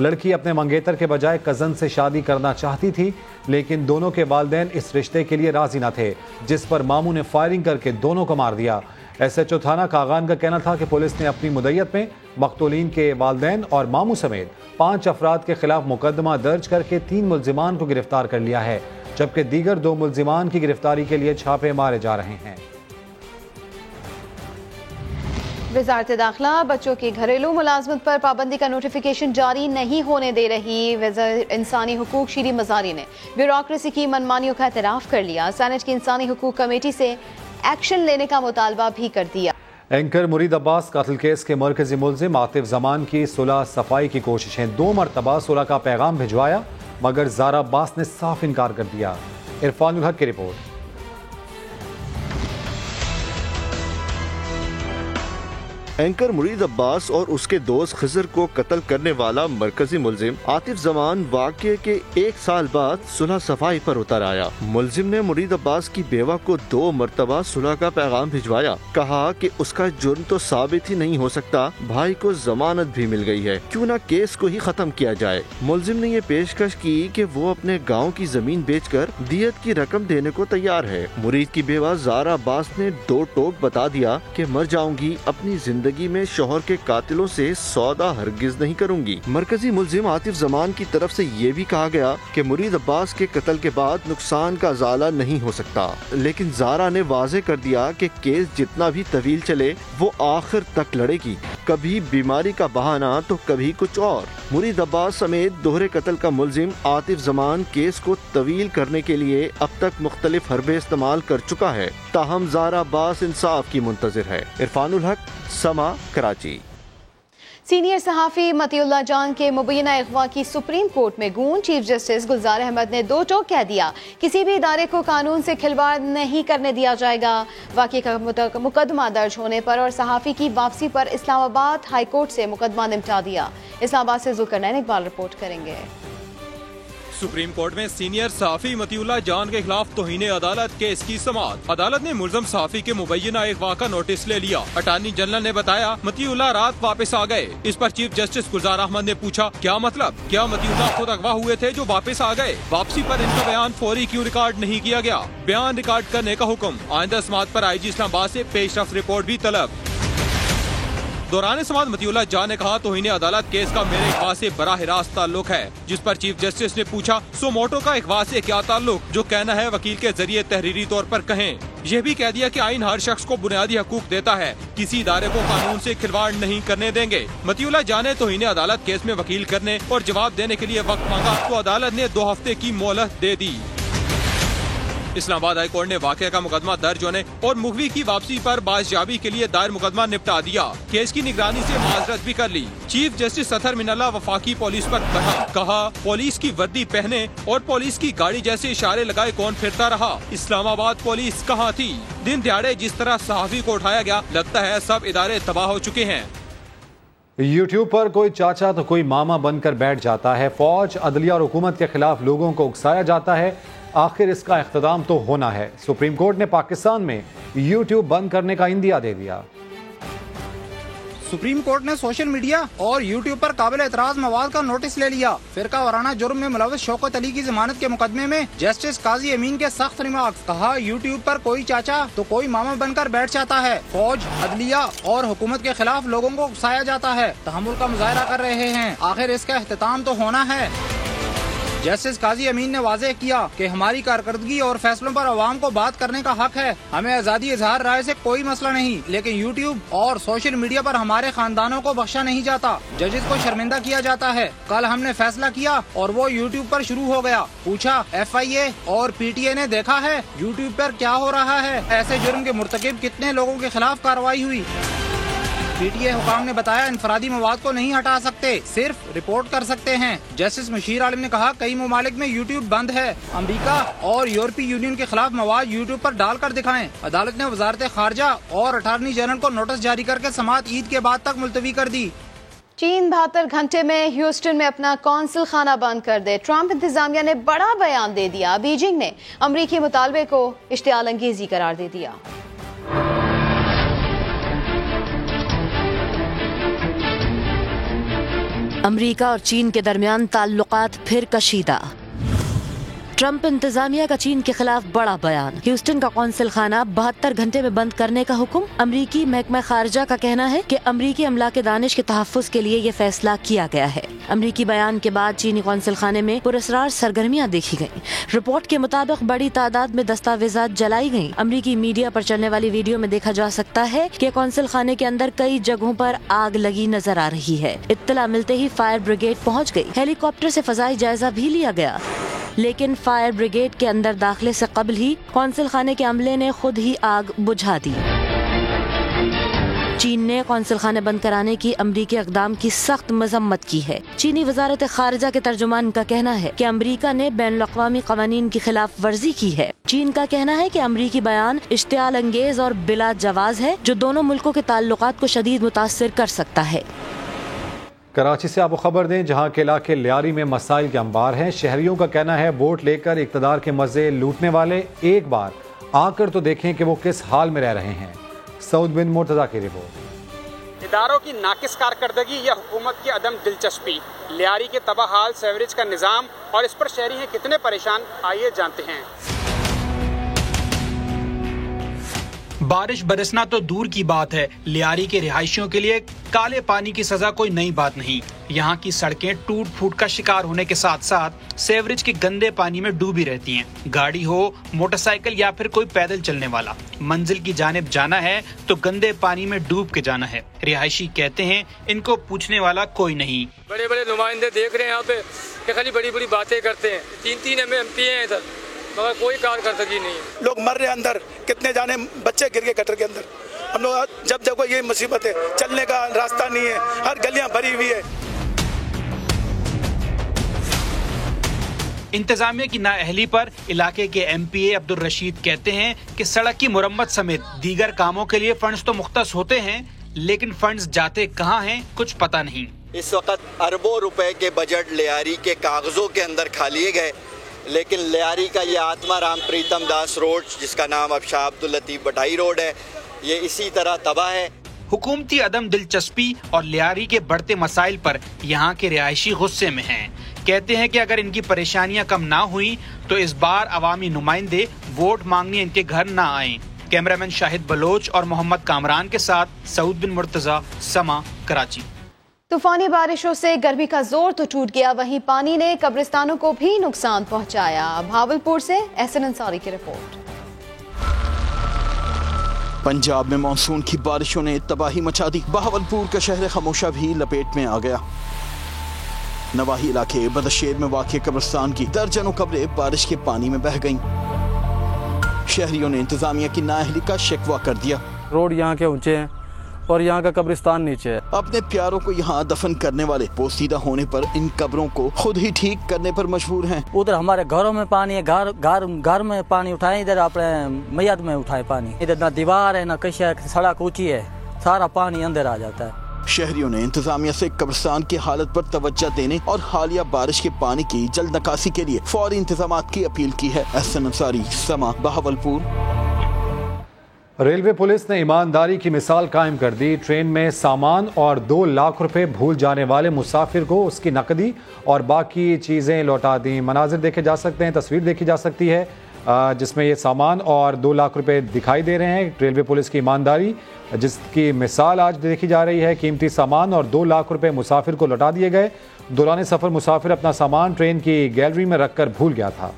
लड़की अपने मंगेतर के बजाय कज़न से शादी करना चाहती थी, लेकिन दोनों के वालिदैन इस रिश्ते के लिए राजी न थे, जिस पर मामू ने फायरिंग करके दोनों को मार दिया। SHO थाना कागान का कहना था कि पुलिस ने अपनी मुद्दत में मकतूलीन के वालिदैन और मामू समेत 5 अफराद के खिलाफ मुकदमा दर्ज करके 3 मुल्जिमान को गिरफ्तार कर लिया है, जबकि दीगर 2 मुल्जिमान की गिरफ्तारी के लिए छापे मारे जा रहे हैं। वज़ारत दाखिला बच्चों की घरेलू मुलाजमत पर पाबंदी का नोटिफिकेशन जारी नहीं होने दे रही। वज़ीर इंसानी हुकूक शीरी मज़ारी ने ब्यूरोक्रेसी की मनमानियों का एतराफ़ कर लिया। सेनेट की इंसानी हुकूक कमेटी से एक्शन लेने का मुतालबा भी कर दिया। एंकर मुरीद अब्बास कातिल केस के मरकजी मुल्जिम आतिफ जमान की सुलह सफाई की कोशिशें। 2 मरतबा सुलह का पैगाम भिजवाया, मगर ज़ारा अब्बास ने साफ इनकार कर दिया। इरफानुल हक की रिपोर्ट। एंकर मुरीद अब्बास और उसके दोस्त खिजर को कत्ल करने वाला मरकजी मुल्जिम आतिफ जमान वाक़े के 1 साल बाद सुलह सफाई पर उतर आया। मुल्जिम ने मुरीद अब्बास की बेवा को 2 मरतबा सुलह का पैगाम भिजवाया। कहा कि उसका जुर्म तो साबित ही नहीं हो सकता, भाई को जमानत भी मिल गई है, क्यों ना केस को ही खत्म किया जाए। मुल्जिम ने ये पेशकश की कि वो अपने गाँव की जमीन बेचकर दियत की रकम देने को तैयार है। मुरीद की बेवा ज़ारा अब्बास ने 2 टोक बता दिया कि मर जाऊंगी, अपनी जिंदगी में शोहर के कातिलों से सौदा हरगिज नहीं करूंगी। मरकजी मुल्जिम आतिफ जमान की तरफ से ये भी कहा गया कि मुरीद अब्बास के कत्ल के बाद नुकसान का अजाला नहीं हो सकता, लेकिन ज़ारा ने वाज़े कर दिया कि केस जितना भी तवील चले वो आखिर तक लड़ेगी, कभी बीमारी का बहाना तो कभी कुछ और। मुरीद अब्बास समेत दोहरे कत्ल का मुल्जिम आतिफ जमान केस को तवील करने के लिए अब तक मुख्तलिफ हरबे इस्तेमाल कर चुका है, ताहम ज़ारा अब्बास इंसाफ की मुंतज़िर है। इरफानुल हक, समा, कराची। सीनियर सहाफ़ी मतीउल्लाह जान के मुबैना अगवा की सुप्रीम कोर्ट में गूंज। चीफ जस्टिस गुलजार अहमद ने 2 टोक कह दिया, किसी भी इदारे को कानून से खिलवाड़ नहीं करने दिया जाएगा। वाक़े का मुकदमा दर्ज होने पर और सहाफ़ी की वापसी पर इस्लामाबाद हाई कोर्ट से मुकदमा निपटा दिया। इस्लामाबाद से ज़ुल्करनैन इकबाल रिपोर्ट करेंगे। सुप्रीम कोर्ट में सीनियर सहाफ़ी मतीउल्लाह जान के खिलाफ तौहीन अदालत केस की समाअत। अदालत ने मुलज़म सहाफ़ी के मुबैना अगवा का नोटिस ले लिया। अटॉर्नी जनरल ने बताया मतीउल्लाह रात वापस आ गए। इस पर चीफ जस्टिस गुलजार अहमद ने पूछा, क्या मतलब, क्या मतीउल्लाह खुद अगवा हुए थे जो वापस आ गए? वापसी पर इनका बयान फौरी क्यों रिकॉर्ड नहीं किया गया? बयान रिकॉर्ड करने का हुक्म। आइंदा समाअत पर IG इस्लामाबाद से पेशरफ रिपोर्ट भी तलब। दौरान समाअत मतीउल्लाह जान ने कहा तौहीन अदालत केस का मेरे इकवा से बराह रास्त ताल्लुक है, जिस पर चीफ जस्टिस ने पूछा सो मोटो का इकवा से क्या ताल्लुक, जो कहना है वकील के जरिए तहरीरी तौर पर कहें। यह भी कह दिया कि आइन हर शख्स को बुनियादी हकूक देता है, किसी इदारे को कानून से खिलवाड़ नहीं करने देंगे। मतीउल्लाह जान ने तौहीन अदालत केस में वकील करने और जवाब देने के लिए वक्त मांगा तो अदालत ने 2 हफ्ते की मोहलत दे दी। इस्लामाबाद हाई कोर्ट ने वाक़े का मुकदमा दर्ज होने और मुखवी की वापसी पर बाज़याबी के लिए दायर मुकदमा निपटा दिया। केस की निगरानी से माजरत भी कर ली। चीफ जस्टिस अतहर मिनल्ला वफाकी पुलिस पर कहा पुलिस की वर्दी पहने और पुलिस की गाड़ी जैसे इशारे लगाए कौन फिरता रहा। इस्लामाबाद पुलिस कहाँ थी? दिन दिहाड़े जिस तरह सहाफ़ी को उठाया गया, लगता है सब इदारे तबाह हो चुके हैं। यूट्यूब पर कोई चाचा तो कोई मामा बनकर बैठ जाता है। फौज, अदलिया और हुकूमत के खिलाफ लोगों को उकसाया जाता है। आखिर इसका इख्तिताम तो होना है। सुप्रीम कोर्ट ने पाकिस्तान में यूट्यूब बंद करने का इंदिया दे दिया। सुप्रीम कोर्ट ने सोशल मीडिया और यूट्यूब पर काबिल एतराज मवाद का नोटिस ले लिया। फिरका वाराना जुर्म में मुलव्वस शौकत अली की जमानत के मुकदमे में जस्टिस काजी अमीन के सख्त रिमार्क्स। कहा यूट्यूब पर कोई चाचा तो कोई मामा बनकर बैठ जाता है। फौज, अदलिया और हुकूमत के खिलाफ लोगों को उकसाया जाता है। तहम्मुल का मुजाहरा कर रहे हैं। आखिर इसका इख्तिताम तो होना है। जस्टिस काजी अमीन ने वाज़ेह किया कि हमारी कारकर्दगी और फैसलों पर अवाम को बात करने का हक है। हमें आज़ादी इजहार राय से कोई मसला नहीं, लेकिन यूट्यूब और सोशल मीडिया पर हमारे खानदानों को बख्शा नहीं जाता। जजेस को शर्मिंदा किया जाता है। कल हमने फैसला किया और वो यूट्यूब पर शुरू हो गया। पूछा FIA और PTA ने देखा है यूट्यूब पर क्या हो रहा है? ऐसे जुर्म के मुर्तकिब कितने लोगों के खिलाफ कार्रवाई हुई? PTA हुकाम ने बताया इनफरादी मवाद को नहीं हटा सकते, सिर्फ रिपोर्ट कर सकते हैं। जस्टिस मशीर आलिम ने कहा कई ममालिक में यूट्यूब बंद है। अमेरिका और यूरोपीय यूनियन के खिलाफ मवाद यूट्यूब पर डालकर दिखाएं। अदालत ने वजारत खारजा और अटारनी जनरल को नोटिस जारी करके समाअत ईद के बाद तक मुलतवी कर दी। चीन 72 घंटे में ह्यूस्टन में अपना कौंसल खाना बंद कर दे। ट्रंप इंतजामिया ने बड़ा बयान दे दिया। बीजिंग ने अमरीकी मुतालबे को इश्तियाल अंगेजी करार दे दिया। अमेरिका और चीन के दरमियान ताल्लुकात फिर कशीदा। ट्रंप इंतजामिया का चीन के खिलाफ बड़ा बयान। ह्यूस्टन का कौंसल खाना 72 घंटे में बंद करने का हुक्म। अमरीकी महकमा खारजा का कहना है कि अमरीकी अमला के दानिश के तहफ़्फ़ुज़ के लिए ये फैसला किया गया है। अमरीकी बयान के बाद चीनी कौंसल खाने में पुरअसरार सरगर्मियां देखी गयी। रिपोर्ट के मुताबिक बड़ी तादाद में दस्तावेजात जलाई गयी। अमरीकी मीडिया पर चलने वाली वीडियो में देखा जा सकता है कि कौंसल खाने के अंदर कई जगहों पर आग लगी नजर आ रही है। इत्तला मिलते ही फायर ब्रिगेड पहुँच गयी। हेलीकॉप्टर से फजाई जायजा भी लिया गया, लेकिन फायर ब्रिगेड के अंदर दाखिले से कबल ही कौंसल खाने के अमले ने खुद ही आग बुझा दी। चीन ने कौंसल खाने बंद कराने की अमरीकी इक़दाम की सख्त मजम्मत की है। चीनी वजारत खारजा के तर्जुमान का कहना है कि अमरीका ने बैनुल अक़वामी क़वानीन की खिलाफ वर्जी की है। चीन का कहना है कि अमरीकी बयान इश्तियाल अंगेज और बिला जवाज है, जो दोनों मुल्कों के ताल्लुकात को शदीद मुतासिर कर सकता है। कराची से आपको खबर दें, जहां के इलाके लियारी में मसाइल के अंबार हैं। शहरियों का कहना है वोट लेकर इक़्तिदार के मजे लूटने वाले एक बार आकर तो देखें कि वो किस हाल में रह रहे हैं। सऊद बिन मुर्तज़ा की रिपोर्ट। इदारों की नाकिस कारकर्दगी या हुकूमत की अदम दिलचस्पी, लियारी के तबाह हाल सेवरेज का निज़ाम और इस पर शहरी हैं कितने परेशान, आइए जानते हैं। बारिश बरसना तो दूर की बात है, लियारी के रिहायशियों के लिए काले पानी की सजा कोई नई बात नहीं। यहाँ की सड़कें टूट फूट का शिकार होने के साथ साथ सेवरेज के गंदे पानी में डूबी रहती हैं। गाड़ी हो, मोटरसाइकिल या फिर कोई पैदल चलने वाला, मंजिल की जानिब जाना है तो गंदे पानी में डूब के जाना है। रिहायशी कहते हैं इनको पूछने वाला कोई नहीं। बड़े बड़े नुमाइंदे देख रहे हैं यहाँ पे कि खाली बड़ी बड़ी बातें करते हैं। 3-3 MP हैं इधर, मगर कोई कारकर्दगी नहीं है। लोग मर रहे हैं अंदर, कितने जाने बच्चे गिर गए गटर के अंदर। हम लोग जब देखो ये मुसीबत है, चलने का रास्ता नहीं है, हर गलियां भरी हुई है। इंतजामिया की नाअहली पर इलाके के MPA अब्दुल रशीद कहते हैं कि सड़क की मुरम्मत समेत दीगर कामों के लिए फंड्स तो मुख्तस होते हैं, लेकिन फंड्स जाते कहाँ हैं कुछ पता नहीं। इस वक्त अरबों रुपए के बजट लियारी के कागजों के अंदर खा लिए गए, लेकिन लियारी का ये आत्मा राम प्रीतम दास रोड, जिसका नाम अब शाह अब्दुल लतीफ भटाई रोड है, ये इसी तरह तबाह है। हुकूमती अदम दिलचस्पी और लियारी के बढ़ते मसाइल पर यहाँ के रिहायशी गुस्से में हैं। कहते हैं कि अगर इनकी परेशानियां कम ना हुई तो इस बार अवामी नुमाइंदे वोट मांगने इनके घर ना आएं। कैमरामैन शाहिद बलोच और मोहम्मद कामरान के साथ सऊद बिन मुर्तजा, समा, कराची। तूफानी बारिशों से गर्मी का जोर तो टूट गया, वहीं पानी ने कब्रिस्तानों को भी नुकसान पहुंचाया। भावलपुर से एहसन अंसारी की रिपोर्ट। पंजाब में मानसून की बारिशों ने तबाही मचा दी। बहावलपुर का शहर खामोशा भी लपेट में आ गया। नवाही इलाके बदशेर में वाक़ कब्रिस्तान की दर्जनों कब्रें बारिश के पानी में बह गईं। शहरियों ने इंतजामिया की नाअहली का शिकवा कर दिया। रोड यहाँ के ऊंचे हैं और यहाँ का कब्रिस्तान नीचे है। अपने प्यारों को यहाँ दफन करने वाले पोसीदा होने पर इन कब्रों को खुद ही ठीक करने पर मजबूर हैं। उधर हमारे घरों में पानी है, घर में पानी उठाए, इधर अपने मैयत में उठाए पानी। इधर ना दीवार है ना कश है, सड़क ऊंची है, सारा पानी अंदर आ जाता है। शहरियों ने इंतजामिया से कब्रिस्तान की हालत पर तवज्जो देने और हालिया बारिश के पानी की जल्द निकासी के लिए फौरी इंतजामात की अपील की है। एहसन अंसारी, समा, बहावलपुर। रेलवे पुलिस ने ईमानदारी की मिसाल कायम कर दी। ट्रेन में सामान और 2 लाख रुपए भूल जाने वाले मुसाफिर को उसकी नकदी और बाकी चीज़ें लौटा दी। मनाजिर देखे जा सकते हैं, तस्वीर देखी जा सकती है जिसमें ये सामान और 2 लाख रुपए दिखाई दे रहे हैं। रेलवे पुलिस की ईमानदारी जिसकी मिसाल आज देखी जा रही है। कीमती सामान और 2 लाख रुपए मुसाफिर को लौटा दिए गए। दौरान सफ़र मुसाफिर अपना सामान ट्रेन की गैलरी में रखकर भूल गया था।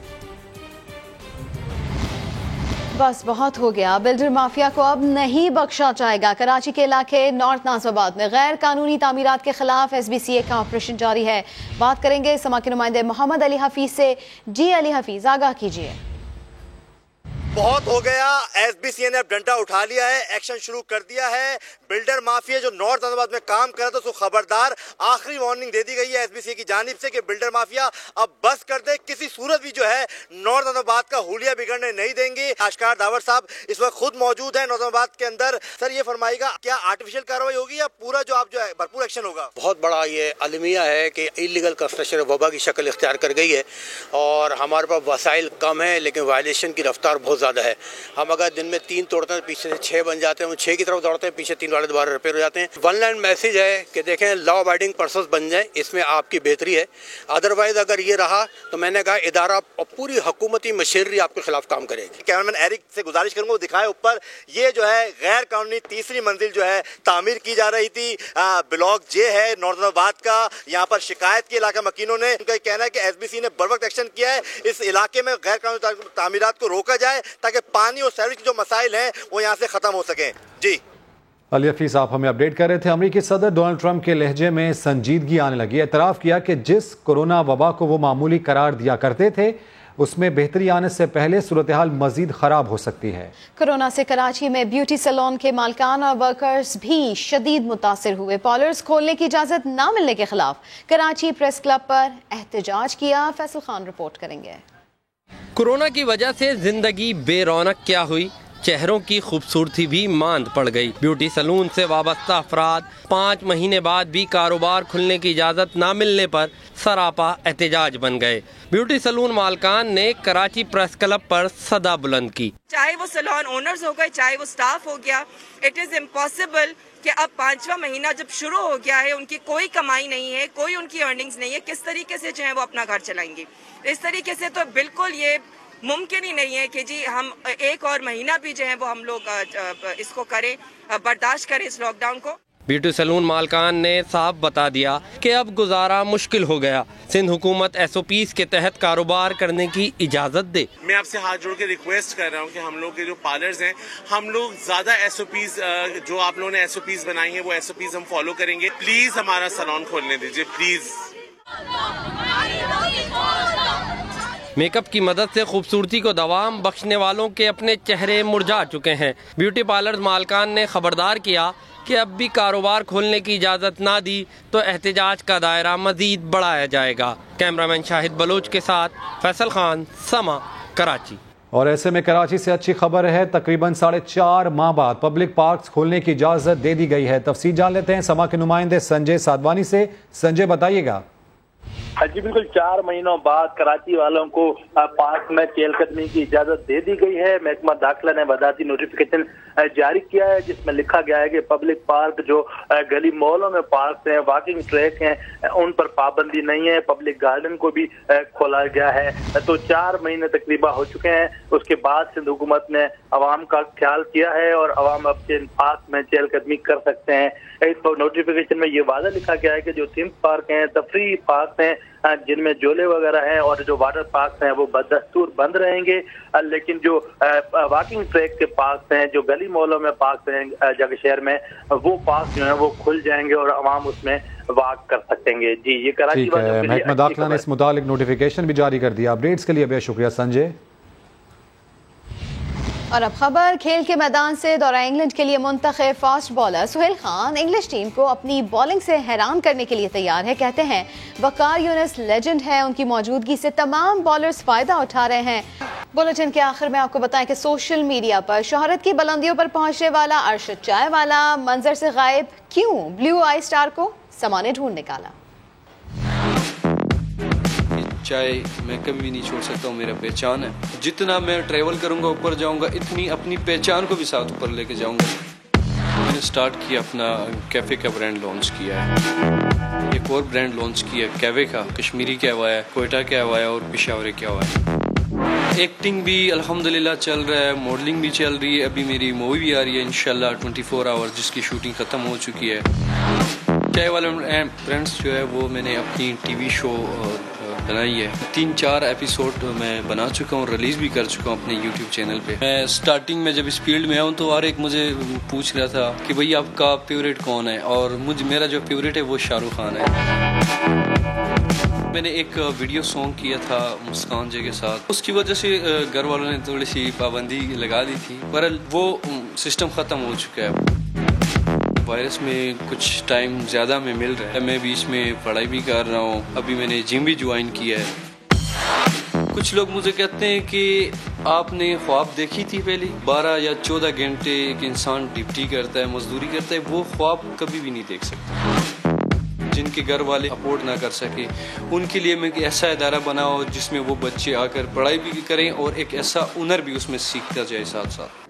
बस बहुत हो गया, बिल्डर माफिया को अब नहीं बख्शा जाएगा। कराची के इलाके नॉर्थ नाज़िबाद में गैर कानूनी तामीरात के खिलाफ SBCA का ऑपरेशन जारी है। बात करेंगे समा के नुमाइंदे मोहम्मद अली हफीज से। जी अली हफीज, आगाह कीजिए। बहुत हो गया, SBCA ने अब डंडा उठा लिया है, एक्शन शुरू कर दिया है। बिल्डर माफिया जो नॉर्थ नाज़िबाद में काम कर रहा था उसको खबरदार, आखिरी वार्निंग दे दी गई है SBCA की जानिब से कि बिल्डर माफिया अब बस कर दे, किसी सूरत भी जो है नॉर्थ नाज़िबाद का हुलिया बिगड़ने नहीं देंगे। आशकार दावर साहब इस वक्त खुद मौजूद है नॉर्थ नाज़िबाद के अंदर। सर ये फरमाइएगा, क्या आर्टिफिशियल कार्रवाई होगी या पूरा जो आप जो है भरपूर एक्शन होगा? बहुत बड़ा ये अलमिया है कि इलीगल कंस्ट्रक्शन वबा की शक्ल इख्तियार कर गई है और हमारे पास वसाइल कम है लेकिन वायलेशन की रफ्तार बहुत ज़्यादा है। हम अगर दिन में 3 तोड़ते हैं पीछे से 6 बन जाते हैं, हम 6 की तरफ दौड़ते हैं, पीछे 3 वाले दोबारा रिपेयर हो जाते हैं। वन लाइन मैसेज है कि देखें लॉ अबाइडिंग पर्सन्स बन जाए, इसमें आपकी बेहतरी है। अदरवाइज अगर ये रहा तो मैंने कहा इदारा और पूरी हुकूमती मशीनरी आपके खिलाफ काम करेगी। कैमरामैन एरिक से गुजारिश करूंगा वो दिखाए ऊपर, ये जो है गैर कानूनी तीसरी मंजिल जो है तामीर की जा रही थी। ब्लॉक जे है नॉर्थ नाज़िबाद का, यहाँ पर शिकायत की इलाका मकीनों ने, उनका कहना है कि SBCA ने बर वक्त एक्शन किया है, इस इलाके में गैर कानूनी तामीरात को रोका जाए ताकि पानी और सर्विस के जो मसाइल हैं वो यहाँ से खत्म हो सके। जी अली हफीज आप हमें अपडेट कर रहे थे। अमेरिकी सदर डोनाल्ड ट्रंप के लहजे में संजीदगी आने लगी। एतराफ़ किया कि जिस कोरोना वबा को वो मामूली करार दिया करते थे उसमें बेहतरी आने से पहले सूरत हाल मजीद खराब हो सकती है। कोरोना से कराची में ब्यूटी सैलून के मालकान और वर्कर्स भी शदीद मुतासिर हुए। पार्लर्स खोलने की इजाजत न मिलने के खिलाफ कराची प्रेस क्लब पर एहतजाज किया। फैसल खान रिपोर्ट करेंगे। कोरोना की वजह से जिंदगी बेरौनक क्या हुई, चेहरों की खूबसूरती भी मांद पड़ गई। ब्यूटी सैलून से वाबस्ता अफराद 5 महीने बाद भी कारोबार खुलने की इजाज़त न मिलने पर सरापा एहतजाज बन गए। ब्यूटी सैलून मालकान ने कराची प्रेस क्लब पर सदा बुलंद की। चाहे वो सैलून ओनर्स हो गए, चाहे वो स्टाफ हो गया, इट इज़ इम्पॉसिबल कि अब 5वां महीना जब शुरू हो गया है उनकी कोई कमाई नहीं है, कोई उनकी अर्निंग्स नहीं है, किस तरीके से जो है वो अपना घर चलाएंगे। इस तरीके से तो बिल्कुल ये मुमकिन ही नहीं है कि जी हम 1 और महीना भी जो है वो हम लोग इसको करें, बर्दाश्त करें इस लॉकडाउन को। ब्यूटी सैलून मालकान ने साफ बता दिया कि अब गुजारा मुश्किल हो गया। सिंध हुकूमत SOPs के तहत कारोबार करने की इजाजत दे। मैं आपसे हाथ जोड़ के रिक्वेस्ट कर रहा हूँ कि हम लोग के जो पार्लर्स हैं, हम लोग ज्यादा SOPs जो आप लोगों ने SOPs बनाई है वो SOPs हम फॉलो करेंगे। प्लीज हमारा सैलून खोलने दीजिए, प्लीज। मेकअप की मदद से खूबसूरती को दवाम बख्शने वालों के अपने चेहरे मुरझा चुके हैं। ब्यूटी पार्लर मालकान ने खबरदार किया कि अब भी कारोबार खोलने की इजाज़त ना दी तो एहतजाज का दायरा मजीद बढ़ाया जाएगा। कैमरामैन शाहिद बलोच के साथ फैसल खान, समा, कराची। और ऐसे में कराची से अच्छी खबर है, तकरीबन 4.5 माह बाद पब्लिक पार्क्स खोलने की इजाज़त दे दी गई है। तफसील जान लेते हैं समा के नुमाइंदे संजय साधवानी से। संजय बताइएगा। जी बिल्कुल, 4 महीनों बाद कराची वालों को पार्क में चहलकदमी की इजाजत दे दी गई है। महकमा दाखिला ने वजाती नोटिफिकेशन जारी किया है जिसमें लिखा गया है कि पब्लिक पार्क जो गली मोहल्लों में पार्क हैं, वॉकिंग ट्रैक हैं, उन पर पाबंदी नहीं है। पब्लिक गार्डन को भी खोला गया है। तो 4 महीने तकरीबा हो चुके हैं। उसके बाद सिंध हुकूमत ने अवाम का ख्याल किया है और अवाम अब पार्क में चहलकदमी कर सकते हैं। इस नोटिफिकेशन में ये वादा लिखा गया है कि जो थीम पार्क हैं, तफरी पार्क हैं, जिनमें झूले वगैरह हैं और जो वाटर पार्क हैं वो बदस्तूर बंद रहेंगे, लेकिन जो वॉकिंग ट्रैक के पार्क हैं, जो गली मोहल्लों में पार्क हैं जगह शहर में, वो पार्क जो है वो खुल जाएंगे और अवाम उसमें वॉक कर सकेंगे। जी, ये कराची वालों के लिए महकमा दाखिला ने इस मुतालिक नोटिफिकेशन भी जारी कर दिया। अपडेट्स के लिए बेहद शुक्रिया संजय। और अब खबर खेल के मैदान से। दौरा इंग्लैंड के लिए मुंतखब fast bowler Sohail Khan English team को अपनी बॉलिंग से हैरान करने के लिए तैयार है। कहते हैं वकार यूनिस लेजेंड है, उनकी मौजूदगी से तमाम बॉलर्स फायदा उठा रहे हैं। बुलेटिन के आखिर में आपको बताएं कि सोशल मीडिया पर शोहरत की बुलंदियों पर पहुंचने वाला अरशद चाय वाला मंजर से गायब क्यों? ब्लू आई स्टार को समा ने ढूंढ निकाला। चाय मैं कभी भी नहीं छोड़ सकता हूँ, मेरा पहचान है। जितना मैं ट्रैवल करूँगा ऊपर जाऊँगा, इतनी अपनी पहचान को भी साथ ऊपर लेके जाऊँगा। मैंने स्टार्ट किया अपना कैफ़े का ब्रांड लॉन्च किया है। एक और ब्रांड लॉन्च किया कैवे का, कश्मीरी क्या हुआ है, कोयटा क्या हुआ है और पेशावरी क्या हुआ है। एक्टिंग भी अल्हम्दुलिल्लाह चल रहा है, मॉडलिंग भी चल रही है। अभी मेरी मूवी भी आ रही है इंशाल्लाह 24 आवर्स, जिसकी शूटिंग ख़त्म हो चुकी है। चाय वाले फ्रेंड्स जो है वो मैंने अपनी टीवी शो बनाई है। 3-4 एपिसोड मैं बना चुका हूँ, रिलीज़ भी कर चुका हूँ अपने यूट्यूब चैनल पे। मैं स्टार्टिंग में जब इस फील्ड में आऊँ तो हर एक मुझे पूछ रहा था कि भाई आपका फेवरेट कौन है, और मेरा जो फेवरेट है वो शाहरुख खान है। मैंने एक वीडियो सॉन्ग किया था मुस्कान जी के साथ, उसकी वजह से घर वालों ने थोड़ी सी पाबंदी लगा दी थी, पर वो सिस्टम ख़त्म हो चुका है। वायरस में कुछ टाइम ज़्यादा में मिल रहा है। मैं बीच में पढ़ाई भी कर रहा हूँ, अभी मैंने जिम भी ज्वाइन किया है। कुछ लोग मुझे कहते हैं कि आपने ख्वाब देखी थी पहले? 12 या 14 घंटे एक इंसान ड्यूटी करता है, मजदूरी करता है, वो ख्वाब कभी भी नहीं देख सकता। जिनके घर वाले अफोर्ड ना कर सके, उनके लिए मैं एक ऐसा इदारा बनाओ जिसमें वो बच्चे आकर पढ़ाई भी करें और एक ऐसा हुनर भी उसमें सीखता जाए साथ साथ।